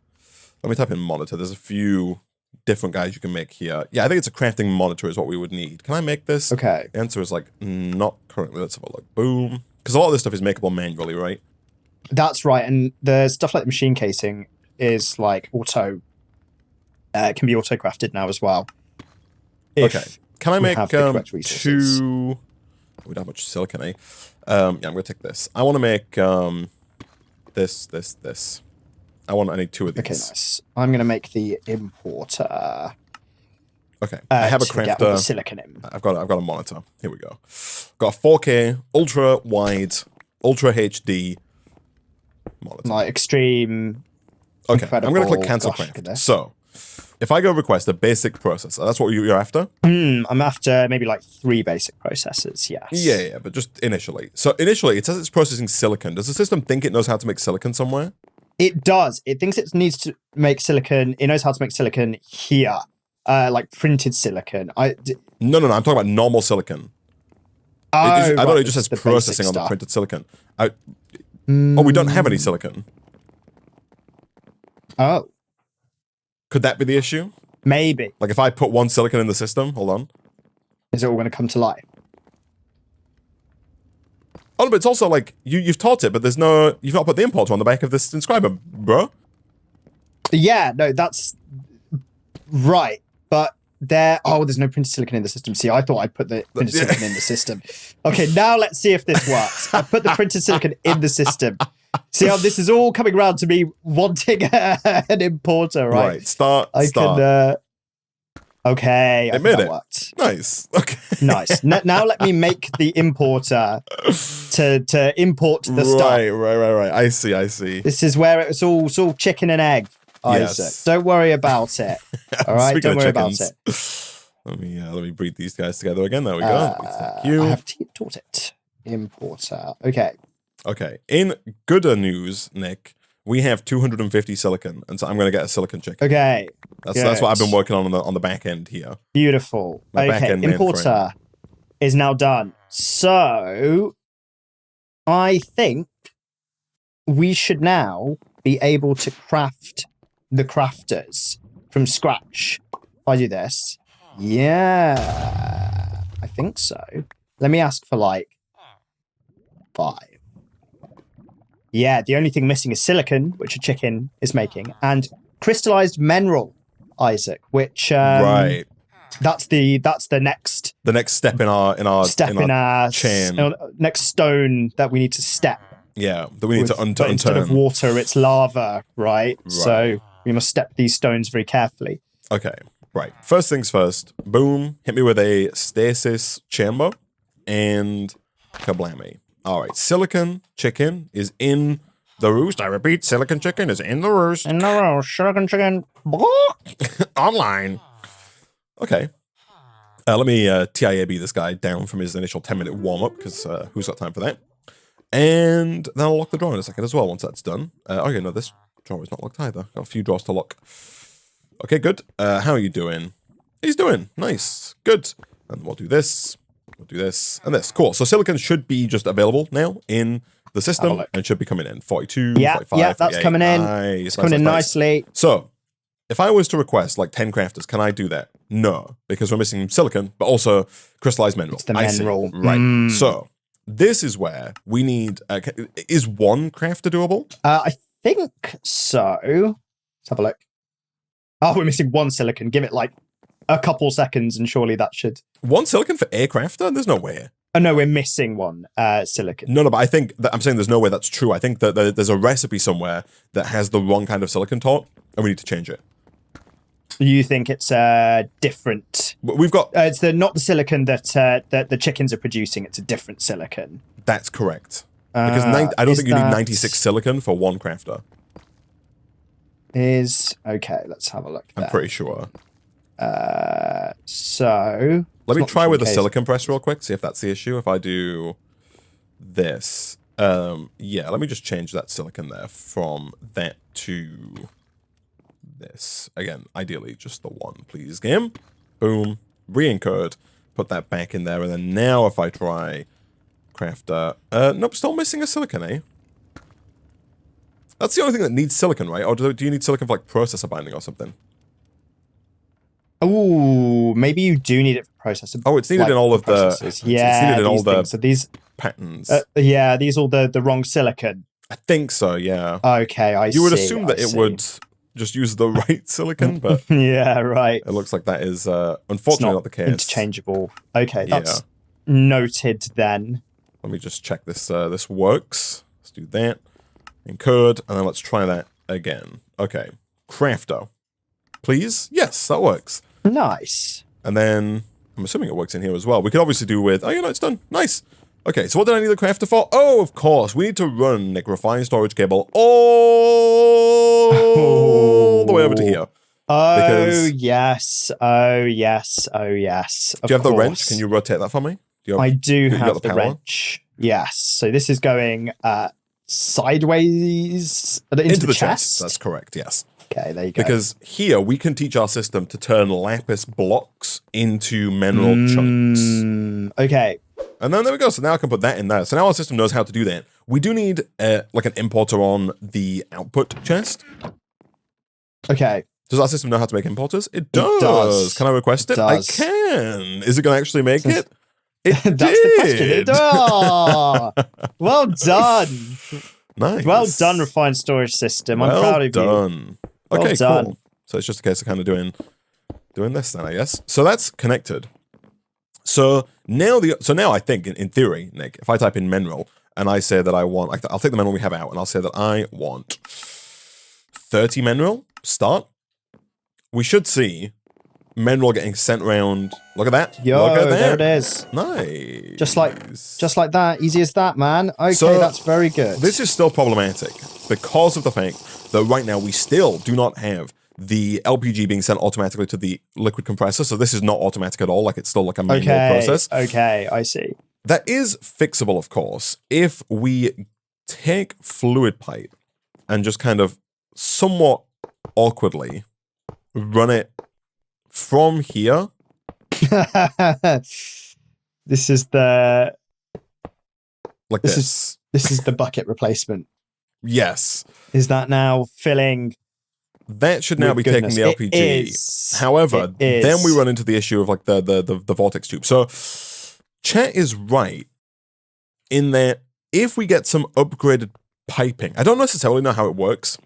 Let me type in monitor. There's a few different guys you can make here. Yeah, I think it's a crafting monitor is what we would need. Can I make this? Okay. The answer is like, not currently. Let's have a look. Boom. Because a lot of this stuff is makeable manually, right? That's right. And the stuff like the machine casing is like can be auto-crafted now as well. Okay. Can I make 2... We don't have much silicon, eh? Yeah, I'm going to take this. I want to make this. I need 2 of these. Okay, nice. I'm going to make the importer. Okay, I have a crafter. Silicon in. I've got a monitor. Here we go. Got a 4K, ultra wide, ultra HD monitor. Like extreme. Okay, I'm going to click cancel craft. So, if I go request a basic processor, that's what you're after? I'm after maybe like 3 basic processors, yes. Yeah, but just initially. So initially, it says it's processing silicon. Does the system think it knows how to make silicon somewhere? It does. It thinks it needs to make silicon. It knows how to make silicon here, like printed silicon. No. I'm talking about normal silicon. I thought it just says processing on the printed silicon. Oh, we don't have any silicon. Oh. Could that be the issue? Maybe. Like if I put 1 silicon in the system, hold on. Is it all going to come to life? Oh, but it's also like, you've taught it, but you've not put the importer on the back of this inscriber, bro. Yeah, no, that's right. But there's no printed silicon in the system. See, I thought I'd put the printed silicon in the system. Okay, now let's see if this works. I put the printed silicon in the system. See how this is all coming around to me wanting an importer, right? Right, start. Okay, I think that worked. Nice. Okay. Nice. Now let me make the importer to import the stuff. Right. I see. This is where it's all chicken and egg, Isaac. Yes. Don't worry about it. All right, don't worry about it. Let me breed these guys together again. There we go. Thank you. I have taught it. Importer. Okay. In gooder news, Nick, we have 250 silicon, and so I'm going to get a silicon chicken. Okay. That's what I've been working on the back end here. Beautiful. Okay, importer is now done. So I think we should now be able to craft the crafters from scratch. If I do this. Yeah. I think so. Let me ask for like 5. Yeah, the only thing missing is silicon, which a chicken is making, and crystallized mineral, Isaac, which right. That's the next step in our chain. Next stone that we need to step. Yeah, that we need to unturn. Instead of water, it's lava, right? So we must step these stones very carefully. Okay, right. First things first. Boom. Hit me with a stasis chamber and kablammy. All right, silicon chicken is in the roost. I repeat, silicon chicken is in the roost. In the roost, silicon chicken. Online. Okay. Let me TIAB this guy down from his initial 10-minute warm-up, because who's got time for that? And then I'll lock the drawer in a second as well once that's done. Okay, no, this drawer is not locked either. Got a few drawers to lock. Okay, good. How are you doing? he's doing. Nice. Good. And we'll do this. We'll do this and this. Cool. So silicon should be just available now in the system and should be coming in. 42, 45, yeah, that's coming in. Nice, it's coming in nicely. So if I was to request like 10 crafters, can I do that? No, because we're missing silicon, but also crystallized mineral. It's the mineral. Right. So this is where we need, is one crafter doable? I think so. Let's have a look. Oh, we're missing one silicon. Give it like a couple seconds and surely that should... One silicon for a crafter? There's no way. Oh, no, we're missing one silicon. No, but I think that I'm saying there's no way that's true. I think that there's a recipe somewhere that has the wrong kind of silicon taught, and we need to change it. You think it's different? We've got... it's not the silicon that the chickens are producing. It's a different silicon. That's correct. Because I don't think you need 96 silicon for one crafter. Okay, let's have a look there. I'm pretty sure. So... Let me try with the silicon press real quick, see if that's the issue. If I do this... yeah, let me just change that silicon there from that to... this. Again, ideally just the one, please, game. Boom. Re-encode. Put that back in there. And then now if I try crafter... nope, still missing a silicon, eh? That's the only thing that needs silicon, right? Or do you need silicon for, like, processor binding or something? Oh, maybe you do need it for processor. Oh, it's needed in all of the... Yeah, it's needed in all the things. So these patterns. Yeah, these are all the wrong silicon. I think so, yeah. Okay, I see. You would assume that it would... just use the right silicon, but yeah, right. It looks like that is unfortunately not the case. Interchangeable. Okay, that's noted then. Let me just check this. This works. Let's do that. Encode, and then let's try that again. Okay, crafter, please. Yes, that works. Nice. And then I'm assuming it works in here as well. We could obviously do with. Oh, you know, it's done. Nice. Okay, so what did I need the crafter for? Oh, of course, we need to run Nick refined storage cable all the way over to here. Oh, yes. Oh, yes. Oh, yes. Do you have the wrench? Can you rotate that for me? I do have the wrench. Yes. So this is going sideways into the chest. That's correct, yes. Okay, there you go. Because here we can teach our system to turn lapis blocks into mineral chunks. Okay. And then there we go. So now I can put that in there. So now our system knows how to do that. We do need like an importer on the output chest. Okay. Does our system know how to make importers? It does. Can I request it? I can. Is it going to actually make it? It That's the question. Oh, well done. Nice. Well done, refined storage system. I'm proud of you. Okay, cool. So it's just a case of kind of doing this then, I guess. So that's connected. So now I think in theory, Nick, if I type in mineral and I say that I want, I'll take the mineral we have out and I'll say that I want 30 mineral, start. We should see mineral getting sent around. Look at that. Yo, look at that. There it is. Nice. Just like that. Easy as that, man. Okay, so that's very good. This is still problematic because of the fact that right now we still do not have the LPG being sent automatically to the liquid compressor. So this is not automatic at all. Like it's still like a manual process. Okay, I see. That is fixable, of course, if we take fluid pipe and just kind of somewhat awkwardly run it from here. This is the like this. This is the bucket replacement. Yes. Is that now filling? That should now be taking the LPG. However, then we run into the issue of like the vortex tube. So Chet is right in that if we get some upgraded piping, I don't necessarily know how it works.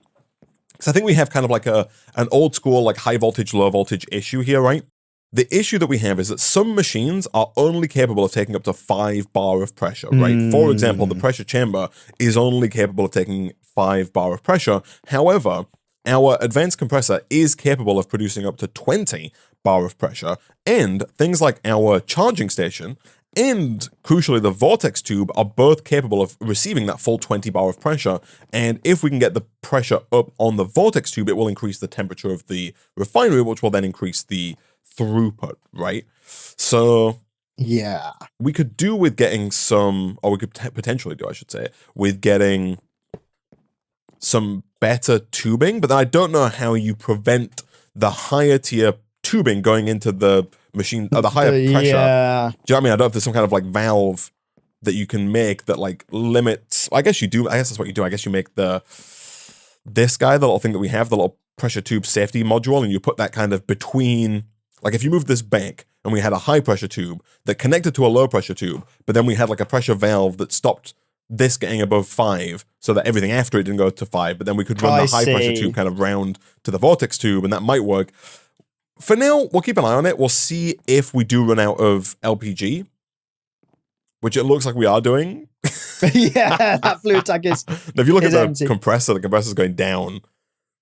Because I think we have kind of like an old school like high voltage, low voltage issue here, right? The issue that we have is that some machines are only capable of taking up to 5 bar of pressure, right? For example, the pressure chamber is only capable of taking 5 bar of pressure. However, our advanced compressor is capable of producing up to 20 bar of pressure, and things like our charging station and, crucially, the vortex tube are both capable of receiving that full 20 bar of pressure, and if we can get the pressure up on the vortex tube, it will increase the temperature of the refinery, which will then increase the throughput, right? So yeah, we could do with getting some, or we could potentially do, I should say, with getting some better tubing, but then I don't know how you prevent the higher tier tubing going into the machine, the higher pressure. Yeah. Do you know what I mean? I don't know if there's some kind of like valve that you can make that like limits. I guess you do. I guess that's what you do. I guess you make this guy, the little thing that we have, the little pressure tube safety module, and you put that kind of between. Like if you move this back and we had a high pressure tube that connected to a low pressure tube, but then we had like a pressure valve that stopped this getting above 5 so that everything after it didn't go to 5, but then we could run the high pressure tube kind of round to the vortex tube, and that might work. For now, we'll keep an eye on it. We'll see if we do run out of LPG, which it looks like we are doing. Yeah, that fluid tank is. Now, if you look at the empty. compressor's going down.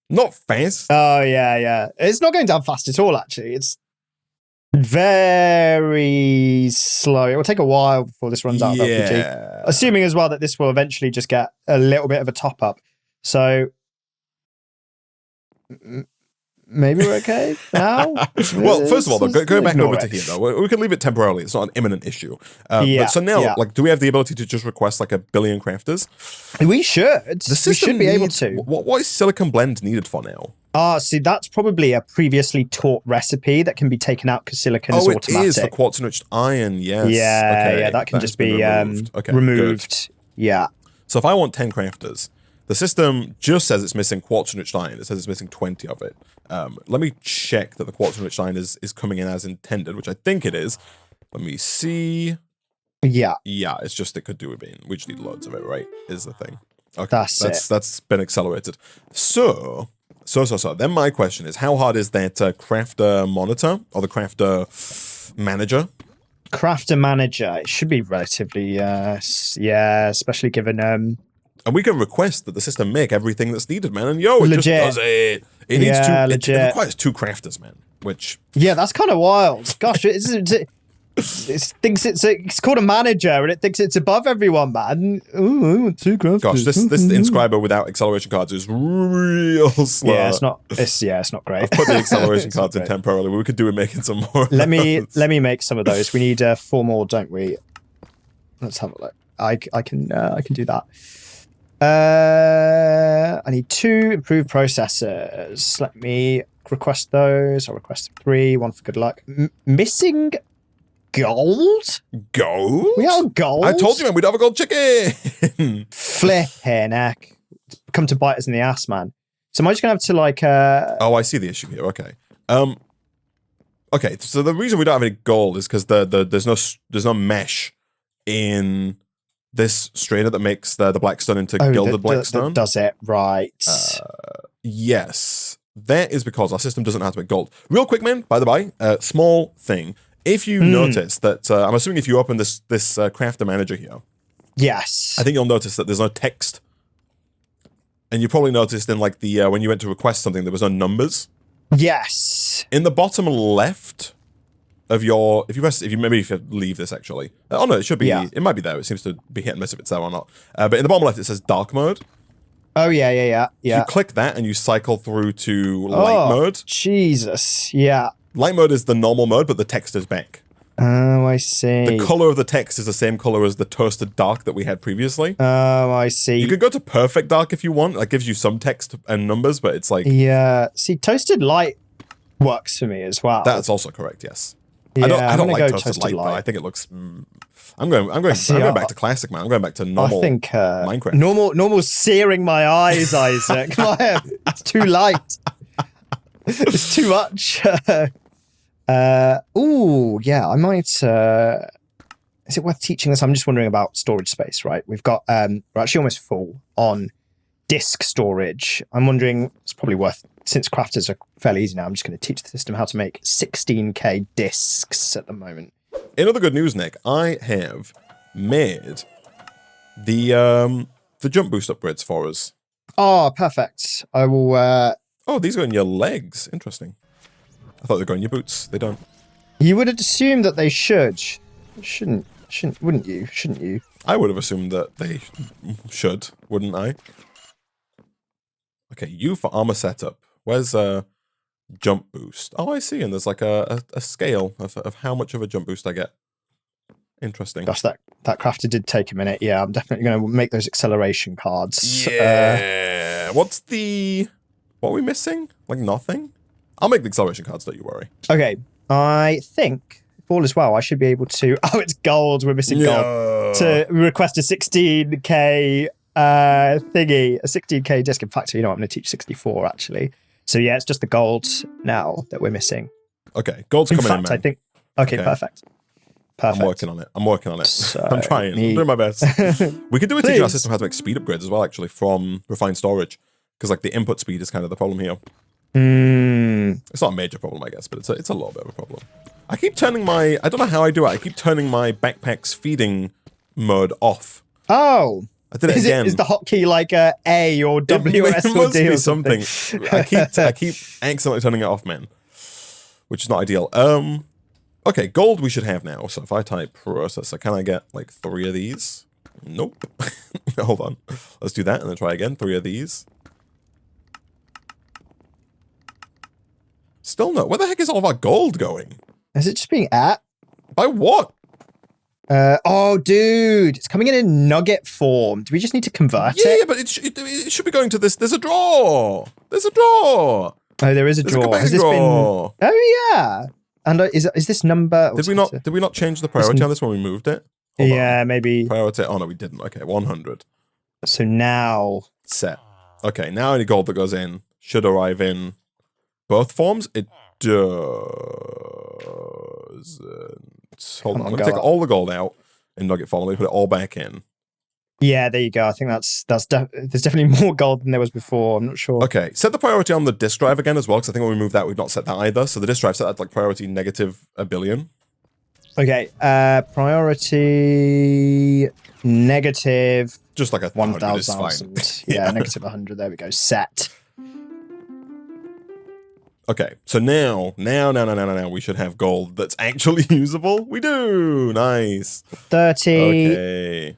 Not fast. Oh, yeah. It's not going down fast at all, actually. It's very slow. It will take a while before this runs out of LPG. Assuming as well that this will eventually just get a little bit of a top up. So maybe we're okay now. Well, first of all, though, go back over to here, though. We can leave it temporarily. It's not an imminent issue. But so now, like, do we have the ability to just request like 1 billion crafters? We should. The system we should be able to. What is silicon blend needed for now? See, that's probably a previously taught recipe that can be taken out because silicon is automatic. Oh, it is for quartz enriched iron, yes. Yeah, that can just be removed. Yeah. So if I want 10 crafters, the system just says it's missing quartz enriched iron. It says it's missing 20 of it. Let me check that the quartz enriched iron is coming in as intended, which I think it is. Let me see. Yeah. Yeah, it's just it could do with being. We just need loads of it, right? Is the thing. Okay, that's been accelerated. So then my question is, how hard is that crafter monitor or the crafter manager? Crafter manager, it should be relatively, especially given... And we can request that the system make everything that's needed, man. And it legit. Just does it. It needs it requires 2 crafters, man. Which... Yeah, that's kind of wild. Gosh, it thinks it's called a manager and it thinks it's above everyone, man. Ooh, I want 2 crafters. Gosh, this inscriber without acceleration cards is real slow. Yeah, it's not great. I've put the acceleration cards in temporarily. We could do with making some more. Let me make some of those. We need 4 more, don't we? Let's have a look. I can do that. I need 2 improved processors. Let me request those. I'll request 3. 1 for good luck. Missing gold? Gold? We are gold? I told you, man, we'd have a gold chicken. Flipping heck. Come to bite us in the ass, man. So am I just going to have to like... Oh, I see the issue here. Okay. Okay, so the reason we don't have any gold is because there's no mesh in this strainer that makes the blackstone into gilded blackstone. Does it, right. Yes. That is because our system doesn't know how to make gold. Real quick, man, by the by, small thing. If you notice that, I'm assuming if you open this crafter manager here. Yes. I think you'll notice that there's no text. And you probably noticed in like the, when you went to request something, there was no numbers. Yes. In the bottom left of your, if you leave this actually. Oh no, it should be, it might be there. It seems to be hit and miss if it's there or not. But in the bottom left, it says dark mode. Oh, yeah. You click that and you cycle through to light mode. Jesus, yeah. Light mode is the normal mode, but the text is back. Oh, I see. The color of the text is the same color as the toasted dark that we had previously. Oh, I see. You could go to perfect dark if you want. That gives you some text and numbers, but it's like... Yeah. See, toasted light works for me as well. That's also correct, yes. Yeah, I don't like toasted light, though. I think it looks... I'm going back to classic, man. I'm going back to normal Minecraft. Normal searing my eyes, Isaac. It's too light. It's too much. Ooh, yeah, I might... is it worth teaching this? I'm just wondering about storage space, right? We've got... we're actually almost full on disk storage. I'm wondering, it's probably worth... Since crafters are fairly easy now, I'm just going to teach the system how to make 16K disks at the moment. In other good news, Nick, I have made the jump boost upgrades for us. Oh, perfect. I will... Oh, these go in your legs. Interesting. I thought they'd go in your boots. They don't. You would have assumed that they should. Wouldn't you? I would have assumed that they should, wouldn't I? Okay, U for armor setup. Where's jump boost? Oh, I see. And there's like a scale of how much of a jump boost I get. Interesting. Gosh, that crafter did take a minute. Yeah, I'm definitely going to make those acceleration cards. Yeah. What are we missing? Like nothing? I'll make the acceleration cards, don't you worry. Okay, I think if all is well, I should be able to. Oh, it's gold. We're missing gold to request a 16k thingy, a 16k disc. In fact, you know, I'm going to teach 64 actually. So yeah, it's just the gold now that we're missing. Okay, gold's coming in, man. I think. Okay, perfect. I'm working on it. So I'm trying. I'm doing my best. We could do a teaching our system how to make speed upgrades as well, actually, from refined storage, because like the input speed is kind of the problem here. It's not a major problem, I guess, but it's a little bit of a problem. I keep turning my, I don't know how I do it. I keep turning my backpack's feeding mode off. Oh. I did it again. Is the hotkey like A or W or S or D or something? I keep accidentally turning it off, man, which is not ideal. Okay, gold we should have now. So if I type processor, can I get like 3 of these? Nope. Hold on. Let's do that and then try again. 3 of these. Still no. Where the heck is all of our gold going? Is it just being at? By what? Oh, dude, it's coming in nugget form. Do we just need to convert it? Yeah, but it should be going to this. There's a drawer. There's a drawer. Oh, there is a drawer. Has this been? Oh, yeah. And is this number? Did we not change the priority on this when we moved it? Hold on. Maybe. Priority. Oh no, we didn't. Okay, 100. So now set. Okay, now any gold that goes in should arrive in both forms. It doesn't. Hold on. I'm gonna take all the gold out in nugget form. Let me put it all back in. Yeah, there you go. I think there's definitely more gold than there was before. I'm not sure. Okay, set the priority on the disk drive again as well, because I think when we moved that, we've not set that either. So the disk drive set that like priority negative -1 billion. Okay, priority negative. Just like a 1,000. Yeah, negative 100. There we go. Set. Okay, so now, we should have gold that's actually usable. We do! Nice. 30. Okay.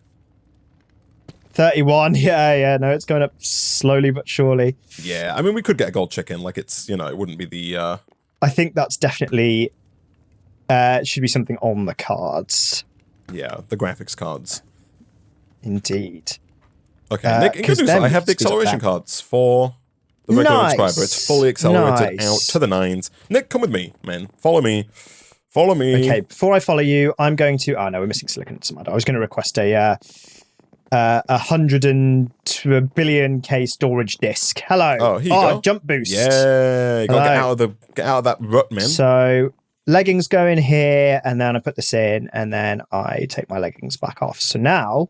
31. Yeah, no, it's going up slowly but surely. Yeah, I mean, we could get a gold chicken. Like, it's, you know, it wouldn't be the... I think that's definitely... it should be something on the cards. Yeah, the graphics cards. Indeed. Okay, Nick, in good news, I have the acceleration cards for... the regular inscriber. It's fully accelerated out to the 9s. Nick, come with me, man. Follow me. Follow me. Okay, before I follow you, I'm going to... Oh, no, we're missing silicon. I was going to request a 100 billion K storage disk. Hello. Oh, here you go. Jump boost. Yeah, you gotta get out of that rut, man. So, leggings go in here, and then I put this in, and then I take my leggings back off. So now...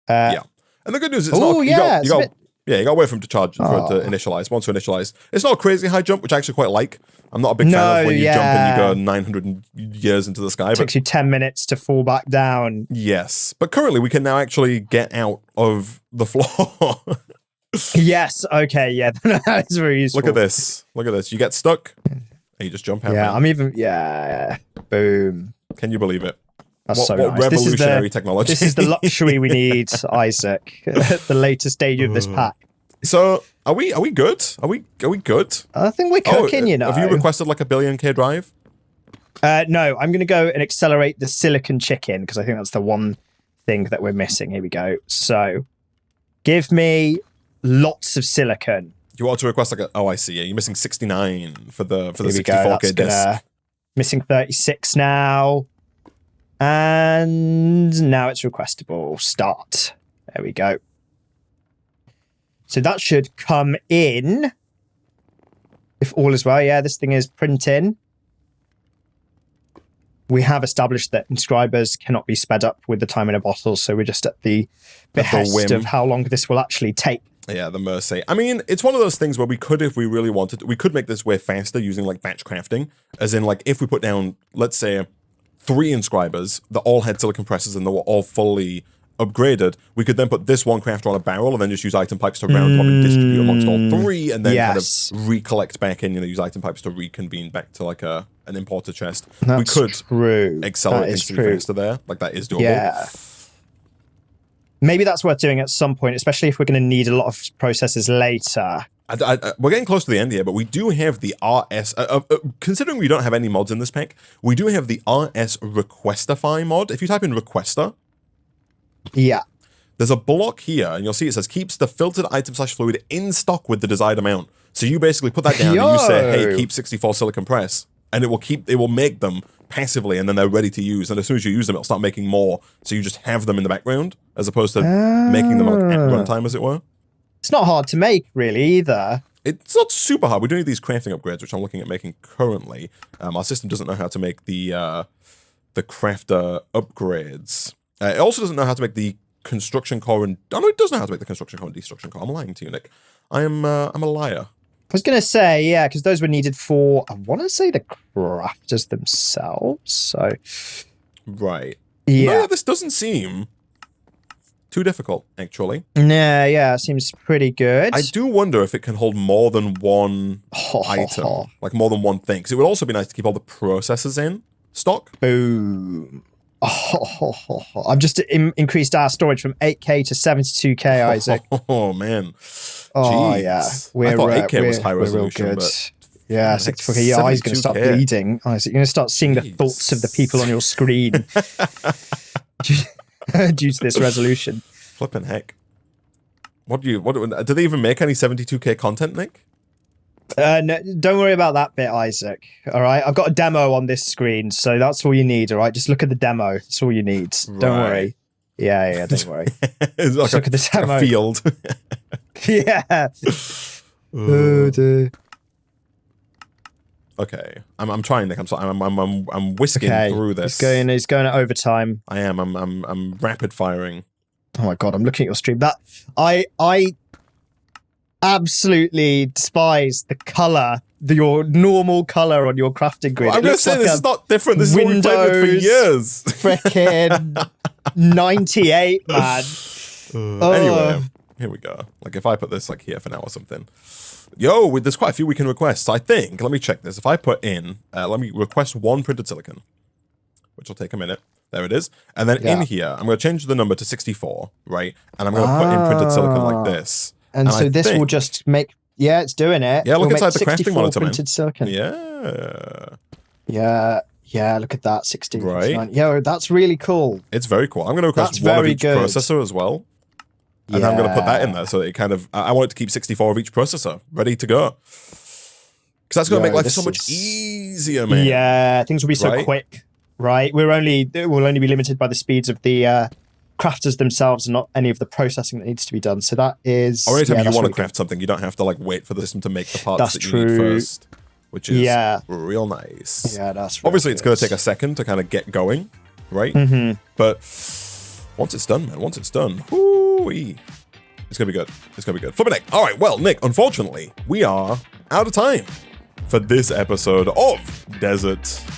yeah. And the good news is... you got to wait for him to charge, for it to initialize. Once we initialize, it's not a crazy high jump, which I actually quite like. I'm not a big fan of when you jump and you go 900 years into the sky. It takes you 10 minutes to fall back down. Yes. But currently, we can now actually get out of the floor. Yes. Okay. Yeah. That is very useful. Look at this. Look at this. You get stuck, and you just jump out. Yeah. I'm even... Yeah. Boom. Can you believe it? That's what nice. Revolutionary technology. This is the luxury we need, Isaac, at the later stage of this pack. So, are we good? Are we good? I think we're cooking, you know. Have you requested like a 1 billion K drive? No, I'm going to go and accelerate the silicon chicken, because I think that's the one thing that we're missing. Here we go. So, give me lots of silicon. You want to request like a... Oh, I see. Yeah, you're missing 69 for the 64K disc. Missing 36 now. And now it's requestable. Start. There we go. So that should come in. If all is well. Yeah, this thing is printing. We have established that inscribers cannot be sped up with the time in a bottle, so we're just at the behest of how long this will actually take. Yeah, the mercy. I mean, it's one of those things where we could, if we really wanted, we could make this way faster using like batch crafting. As in, like, if we put down, let's say, 3 inscribers that all had silicon presses and they were all fully upgraded, we could then put this one crafter on a barrel and then just use item pipes to round up and distribute amongst all 3, and then kind of recollect back in, use item pipes to reconvene back to like an importer chest. That's we could true. Accelerate things to be faster there. Like, that is doable. Yeah. Maybe that's worth doing at some point, especially if we're going to need a lot of processors later. We're getting close to the end here, but we do have the RS... considering we don't have any mods in this pack, we do have the RS Requestify mod. If you type in Requester... Yeah. There's a block here, and you'll see it says, keeps the filtered item/fluid in stock with the desired amount. So you basically put that down and you say, hey, keep 64 silicon press, and it will make them passively, and then they're ready to use. And as soon as you use them, it'll start making more. So you just have them in the background as opposed to making them like at runtime, as it were. It's not hard to make, really, either. It's not super hard. We do need these crafting upgrades, which I'm looking at making currently. Our system doesn't know how to make the crafter upgrades. It also doesn't know how to make the construction core and... Oh, no, it does know how to make the construction core and destruction core. I'm lying to you, Nick. I'm a liar. I was going to say, yeah, because those were needed for, I want to say, the crafters themselves. So, right. Yeah. No, this doesn't seem too difficult, actually. Nah, yeah, seems pretty good. I do wonder if it can hold more than one item, like more than one thing. Because it would also be nice to keep all the processors in stock. Boom. I've just increased our storage from 8K to 72K, Isaac. Oh, man. Oh, Jeez. yeah. I thought 8K was high resolution, but... Yeah, 64K. Your eyes going to start bleeding. Isaac, you're going to start seeing the thoughts of the people on your screen. Due to this resolution. Flippin' heck. Do they even make any 72K content, Nick? No, don't worry about that bit, Isaac. All right, I've got a demo on this screen, so that's all you need. All right, just look at the demo. That's all you need. Right. Don't worry. Yeah, don't worry. It's like look at the demo. Like a field. Yeah. Oh dear. Okay, I'm trying, Nick. I'm whisking through this. He's going at overtime. I am. I'm rapid firing. Oh my god, I'm looking at your stream. That I absolutely despise the color, your normal color on your crafting grid. Well, I'm going to say this is not different. This is what we've played with for years. Frickin' 98, man. Anyway, here we go. Like if I put this like here for now or something. Yo, there's quite a few we can request. I think, let me check this. If I put in, let me request one printed silicon, which will take a minute. There it is. And then in here, I'm going to change the number to 64, right? And I'm going to put in printed silicon like this. And so this will just make, yeah, it's doing it. Yeah, look inside the crafting monitor, printed silicon. Yeah. Yeah, look at that, 60. Right. Yeah, that's really cool. It's very cool. I'm going to request one of each processor as well. And I'm going to put that in there so that it kind of, I want it to keep 64 of each processor ready to go. Because that's going to make life so much easier, man. Yeah, things will be so quick, right? We'll only be limited by the speeds of the crafters themselves and not any of the processing that needs to be done. So that is... Or anytime you want to craft something, you don't have to like wait for the system to make the parts that you need first. Which is real nice. Yeah, that's obviously it's going to take a second to kind of get going, right? But once it's done, man, once it's done, whoo-wee. It's going to be good. It's going to be good. Flippin' Nick. All right, well, Nick, unfortunately, we are out of time for this episode of Desertopolis.